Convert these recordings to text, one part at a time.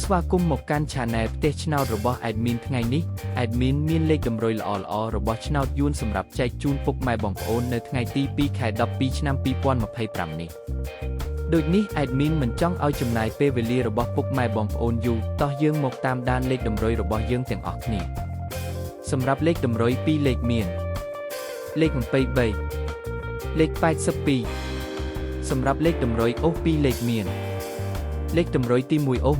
ស្វាគមន៍មកកាន់ Channel ផ្ទះឆ្នោតរបស់ Admin ថ្ងៃនេះ Admin មានលេខតម្រុយល្អៗរបស់ឆ្នោតយួនសម្រាប់ចែកជូនពុកម៉ែបងប្អូននៅថ្ងៃទី2 ខែ 12 ឆ្នាំ 2025 នេះដូចនេះ Admin មិនចង់ឲ្យចំណាយពេលវេលារបស់ពុកម៉ែបងប្អូនយូរតោះយើងមកតាមដានលេខតម្រុយរបស់យើងទាំងអស់គ្នាសម្រាប់លេខតម្រុយ2លេខមានលេខ23លេខ82សម្រាប់លេខតម្រុយអូស2លេខមានលេខតម្រុយទី1អូស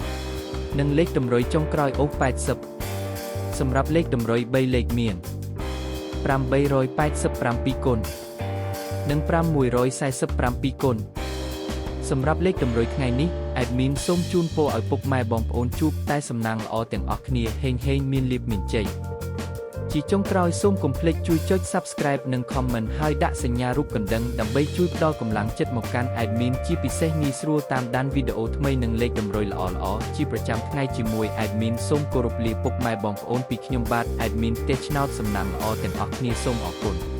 20និងលេខតម្រុយចុងក្រោយអូស80សម្រាប់លេខតម្រុយ3លេខមាន887គុណនិង547គុណសម្រាប់លេខតម្រុយថ្ងៃនេះ Admin សូមជូនពរឲ្យពុកម៉ែបងប្អូនជួបតែសំណាងល្អទាំងអស់គ្នាហេងមានលាភមានជ័យជាចុងក្រោយសូមកុំភ្លេចជួយចុច Subscribe និង Comment ហើយដាក់សញ្ញារូបកណ្ដឹងដើម្បីជួយផ្ដល់កម្លាំងចិត្តមកកាន់ Admin ជាពិសេសងាយស្រួលតាមដានវីដេអូថ្មីនិងលេខតម្រុយល្អៗជាប្រចាំថ្ងៃជាមួយ Admin សូមគោរពលាពុកម៉ែបងប្អូនពីខ្ញុំបាទ Admin ផ្ទះឆ្នោតសំណាងល្អទាំងអស់គ្នាសូមអរគុណ